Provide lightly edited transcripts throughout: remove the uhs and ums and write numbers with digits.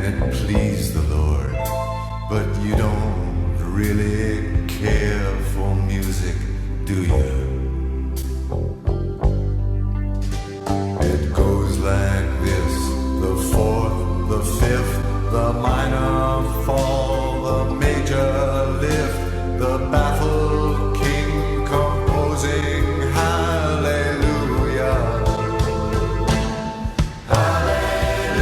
it pleased the Lord. But you don't really care for music, do you? It goes like this: the fourth, the fifth, the minor fall, the major lift, the baffled king composing hallelujah. Hallelujah.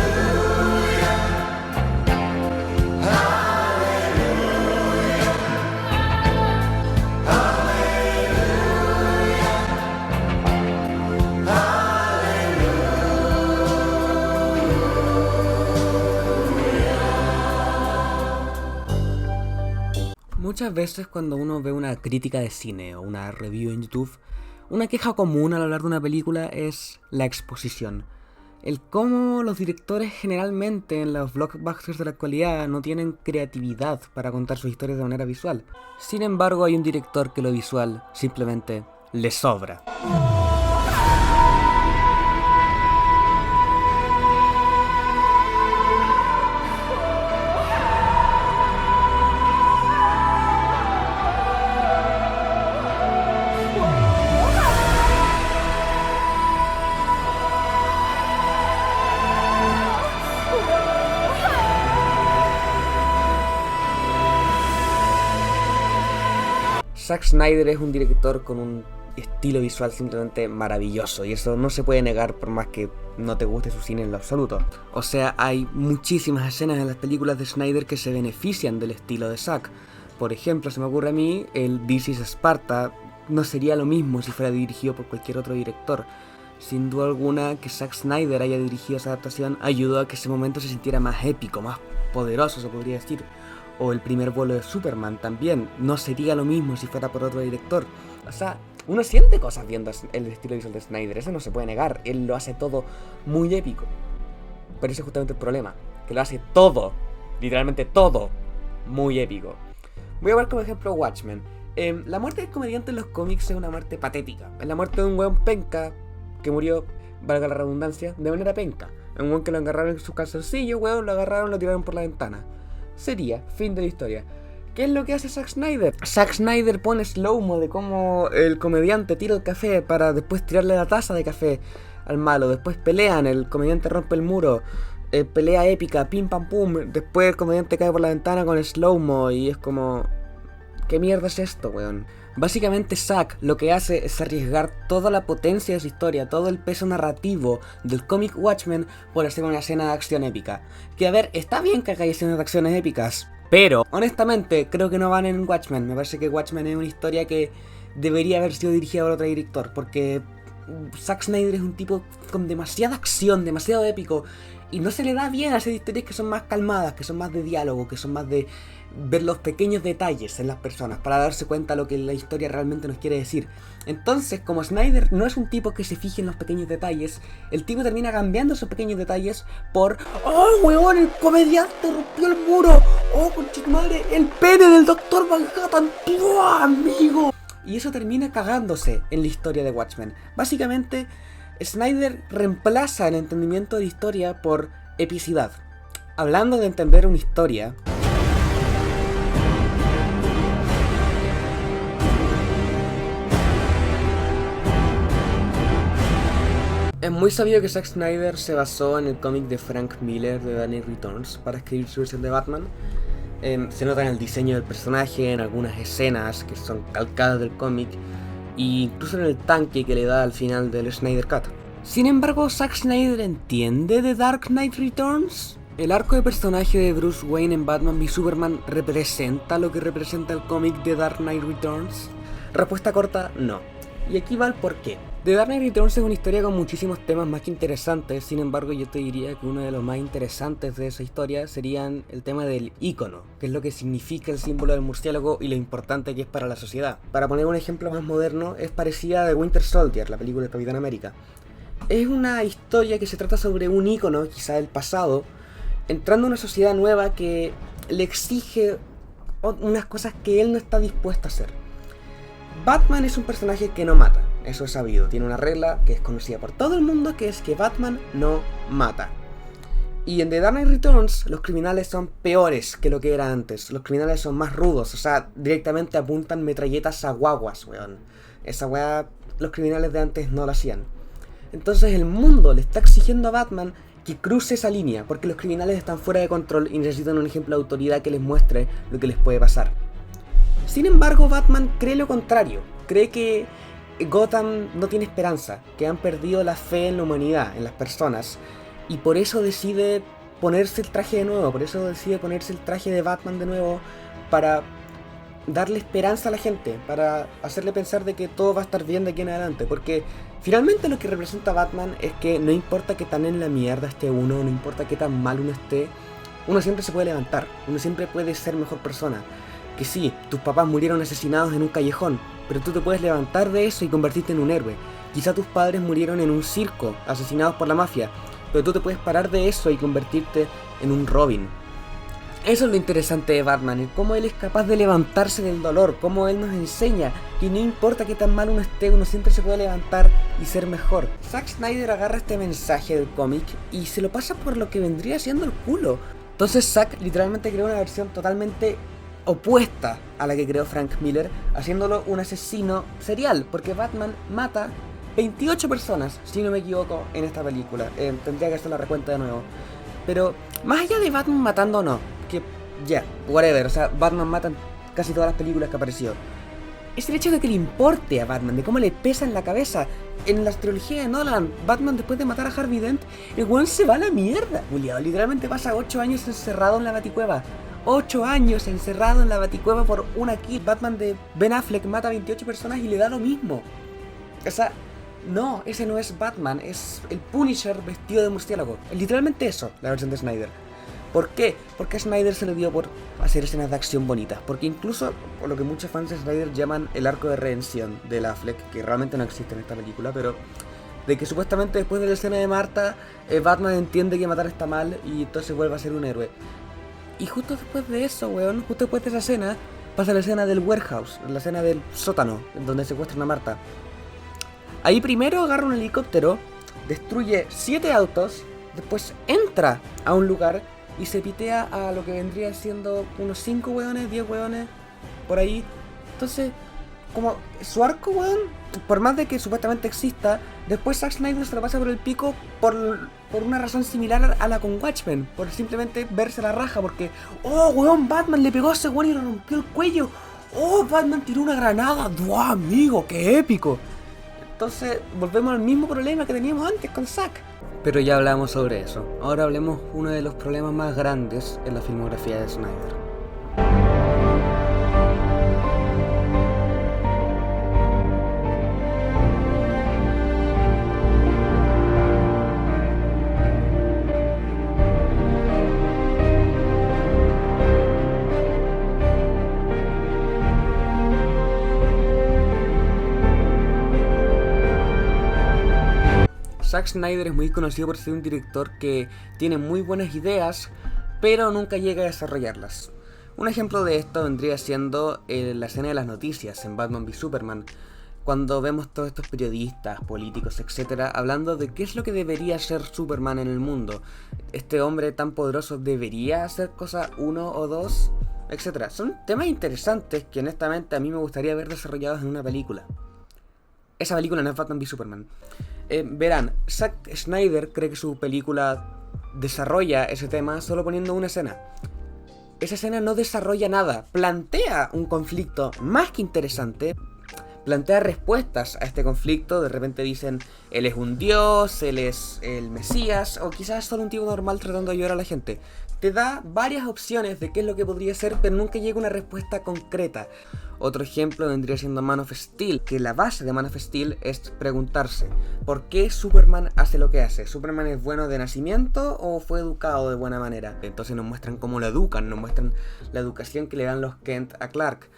Hallelujah. Muchas veces cuando uno ve una crítica de cine o una review en YouTube, una queja común al hablar de una película es la exposición. El cómo los directores generalmente en los blockbusters de la actualidad no tienen creatividad para contar sus historias de manera visual. Sin embargo, hay un director que lo visual simplemente le sobra. Zack Snyder es un director con un estilo visual simplemente maravilloso, y eso no se puede negar por más que no te guste su cine en lo absoluto. O sea, hay muchísimas escenas en las películas de Snyder que se benefician del estilo de Zack. Por ejemplo, se me ocurre a mí, el This is Sparta no sería lo mismo si fuera dirigido por cualquier otro director. Sin duda alguna, que Zack Snyder haya dirigido esa adaptación ayudó a que ese momento se sintiera más épico, más poderoso, se podría decir. O el primer vuelo de Superman también, no sería lo mismo si fuera por otro director. O sea, uno siente cosas viendo el estilo visual de Snyder, eso no se puede negar, él lo hace todo muy épico. Pero ese es justamente el problema, que lo hace todo, literalmente todo, muy épico. Voy a ver como ejemplo Watchmen. La muerte del comediante en los cómics es una muerte patética. Es la muerte de un weón penca que murió, valga la redundancia, de manera penca. Un weón que lo agarraron en su calzoncillo, weón, lo agarraron, lo tiraron por la ventana. Sería fin de la historia. ¿Qué es lo que hace Zack Snyder? Zack Snyder pone slow-mo de cómo el comediante tira el café para después tirarle la taza de café al malo. Después pelean, el comediante rompe el muro, pelea épica, pim pam pum. Después el comediante cae por la ventana con el slow-mo y es como... ¿qué mierda es esto, weón? Básicamente Zack lo que hace es arriesgar toda la potencia de su historia, todo el peso narrativo del cómic Watchmen por hacer una escena de acción épica. Que a ver, está bien que haga escenas de acciones épicas, pero honestamente creo que no van en Watchmen. Me parece que Watchmen es una historia que debería haber sido dirigida por otro director, porque Zack Snyder es un tipo con demasiada acción, demasiado épico, y no se le da bien a hacer historias que son más calmadas, que son más de diálogo, que son más de ver los pequeños detalles en las personas para darse cuenta de lo que la historia realmente nos quiere decir. Entonces, como Snyder no es un tipo que se fije en los pequeños detalles, el tipo termina cambiando esos pequeños detalles por ¡oh, weón! El comediante rompió el muro. ¡Oh, conchetumadre! El pene del Dr. Manhattan. ¡Oh, amigo! Y eso termina cagándose en la historia de Watchmen. Básicamente, Snyder reemplaza el entendimiento de la historia por epicidad. Hablando de entender una historia, es muy sabido que Zack Snyder se basó en el cómic de Frank Miller de Dark Knight Returns para escribir su versión de Batman. Se nota en el diseño del personaje, en algunas escenas que son calcadas del cómic, e incluso en el tanque que le da al final del Snyder Cut. Sin embargo, ¿Zack Snyder entiende de Dark Knight Returns? ¿El arco de personaje de Bruce Wayne en Batman v Superman representa lo que representa el cómic de Dark Knight Returns? Respuesta corta, no. Y aquí va el porqué. The Dark Knight Returns es una historia con muchísimos temas más que interesantes. Sin embargo, yo te diría que uno de los más interesantes de esa historia serían el tema del ícono, que es lo que significa el símbolo del murciélago y lo importante que es para la sociedad. Para poner un ejemplo más moderno, es parecida a The Winter Soldier, la película de Capitán América. Es una historia que se trata sobre un ícono, quizá del pasado, entrando a una sociedad nueva que le exige unas cosas que él no está dispuesto a hacer. Batman es un personaje que no mata, eso es sabido. Tiene una regla que es conocida por todo el mundo, que es que Batman no mata. Y en The Dark Knight Returns los criminales son peores que lo que era antes. Los criminales son más rudos, o sea, directamente apuntan metralletas a guaguas, weón. Esa weá los criminales de antes no lo hacían. Entonces el mundo le está exigiendo a Batman que cruce esa línea, porque los criminales están fuera de control y necesitan un ejemplo de autoridad que les muestre lo que les puede pasar. Sin embargo, Batman cree lo contrario. Cree que Gotham no tiene esperanza, que han perdido la fe en la humanidad, en las personas, y por eso decide ponerse el traje de nuevo, por eso decide ponerse el traje de Batman de nuevo, para darle esperanza a la gente, para hacerle pensar de que todo va a estar bien de aquí en adelante, porque finalmente lo que representa Batman es que no importa qué tan en la mierda esté uno, no importa qué tan mal uno esté, uno siempre se puede levantar, uno siempre puede ser mejor persona. Que sí, tus papás murieron asesinados en un callejón, pero tú te puedes levantar de eso y convertirte en un héroe. Quizá tus padres murieron en un circo, asesinados por la mafia, pero tú te puedes parar de eso y convertirte en un Robin. Eso es lo interesante de Batman, el cómo él es capaz de levantarse del dolor, cómo él nos enseña que no importa qué tan mal uno esté, uno siempre se puede levantar y ser mejor. Zack Snyder agarra este mensaje del cómic y se lo pasa por lo que vendría siendo el culo. Entonces Zack literalmente creó una versión totalmente opuesta a la que creó Frank Miller, haciéndolo un asesino serial, porque Batman mata 28 personas, si no me equivoco, en esta película. Tendría que hacer la recuenta de nuevo. Pero más allá de Batman matando o no, que ya, whatever, o sea, Batman mata en casi todas las películas que apareció, es el hecho de que le importe a Batman, de cómo le pesa en la cabeza. En la trilogía de Nolan, Batman después de matar a Harvey Dent, el weón se va a la mierda, Julián. Literalmente pasa 8 años encerrado en la Baticueva. 8 años encerrado en la Baticueva por una kill. Batman de Ben Affleck mata a 28 personas y le da lo mismo. O sea, no, ese no es Batman, es el Punisher vestido de murciélago. Es literalmente eso, la versión de Snyder. ¿Por qué? Porque a Snyder se le dio por hacer escenas de acción bonitas. Porque incluso, por lo que muchos fans de Snyder llaman el arco de redención de Affleck, que realmente no existe en esta película, pero de que supuestamente después de la escena de Marta, Batman entiende que matar está mal y entonces vuelve a ser un héroe. Y justo después de eso, weón, justo después de esa escena, pasa la escena del warehouse, la escena del sótano, en donde secuestran a Marta. Ahí primero agarra un helicóptero, destruye 7 autos, después entra a un lugar y se pitea a lo que vendría siendo unos 5 weones, 10 weones, por ahí. Entonces, como su arco, weón, por más de que supuestamente exista, después Zack Snyder se lo pasa por el pico por una razón similar a la con Watchmen, por simplemente verse la raja, porque, oh, weón, Batman le pegó a ese weón y le rompió el cuello. Oh, Batman tiró una granada. ¡Wow, amigo! ¡Qué épico! Entonces, volvemos al mismo problema que teníamos antes con Zack. Pero ya hablamos sobre eso. Ahora hablemos uno de los problemas más grandes en la filmografía de Snyder. Zack Snyder es muy conocido por ser un director que tiene muy buenas ideas, pero nunca llega a desarrollarlas. Un ejemplo de esto vendría siendo la escena de las noticias en Batman v Superman, cuando vemos todos estos periodistas, políticos, etcétera, hablando de qué es lo que debería ser Superman en el mundo. Este hombre tan poderoso debería hacer cosa 1 o 2, etcétera. Son temas interesantes que honestamente a mí me gustaría ver desarrollados en una película. Esa película no es Batman v Superman. Verán, Zack Snyder cree que su película desarrolla ese tema solo poniendo una escena. Esa escena no desarrolla nada, plantea un conflicto más que interesante, plantea respuestas a este conflicto. De repente dicen, él es un dios, él es el Mesías, o quizás es solo un tipo normal tratando de ayudar a la gente. Te da varias opciones de qué es lo que podría ser, pero nunca llega a una respuesta concreta. Otro ejemplo vendría siendo Man of Steel, que la base de Man of Steel es preguntarse ¿por qué Superman hace lo que hace? ¿Superman es bueno de nacimiento o fue educado de buena manera? Entonces nos muestran cómo lo educan, nos muestran la educación que le dan los Kent a Clark.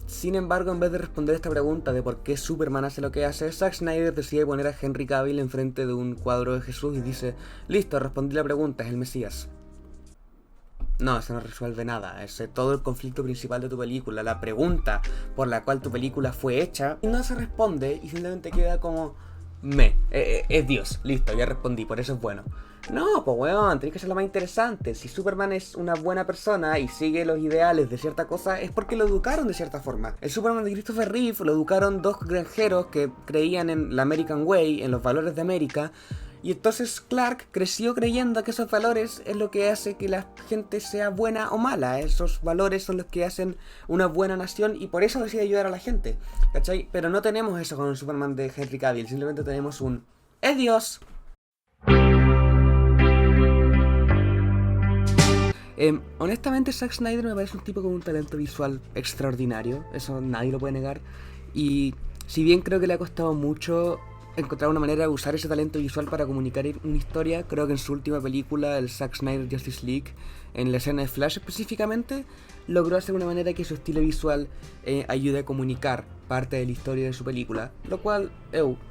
Sin embargo, en vez de responder esta pregunta de por qué Superman hace lo que hace, Zack Snyder decide poner a Henry Cavill enfrente de un cuadro de Jesús y dice, listo, respondí la pregunta, es el Mesías. No, eso no resuelve nada. Ese todo el conflicto principal de tu película, la pregunta por la cual tu película fue hecha, no se responde y simplemente queda como es Dios, listo, ya respondí, por eso es bueno. No, pues weón, tenés que ser lo más interesante. Si Superman es una buena persona y sigue los ideales de cierta cosa, es porque lo educaron de cierta forma. El Superman de Christopher Reeve lo educaron dos granjeros que creían en la American Way, en los valores de América. Y entonces Clark creció creyendo que esos valores es lo que hace que la gente sea buena o mala. Esos valores son los que hacen una buena nación y por eso decide ayudar a la gente, ¿cachai? Pero no tenemos eso con el Superman de Henry Cavill, simplemente tenemos un ¡es Dios! Honestamente, Zack Snyder me parece un tipo con un talento visual extraordinario, eso nadie lo puede negar. Y si bien creo que le ha costado mucho encontrar una manera de usar ese talento visual para comunicar una historia, creo que en su última película, el Zack Snyder Justice League, en la escena de Flash específicamente, logró hacer una manera que su estilo visual ayude a comunicar parte de la historia de su película, lo cual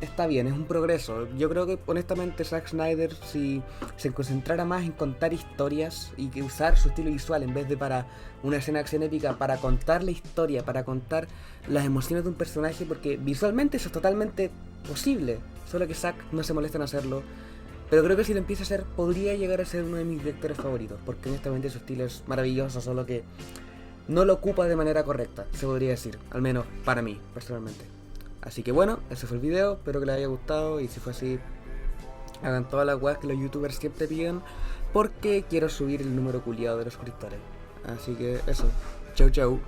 está bien, es un progreso. Yo creo que honestamente Zack Snyder, si se concentrara más en contar historias y que usar su estilo visual en vez de para una escena de acción épica, para contar la historia, para contar las emociones de un personaje, porque visualmente eso es totalmente posible, solo que Zack no se molesta en hacerlo. Pero creo que si lo empieza a hacer, podría llegar a ser uno de mis directores favoritos, porque honestamente su estilo es maravilloso, solo que no lo ocupa de manera correcta, se podría decir, al menos para mí, personalmente. Así que bueno, ese fue el video, espero que les haya gustado, y si fue así, hagan todas las weas que los youtubers siempre piden, porque quiero subir el número culiado de los suscriptores. Así que eso, chau chau.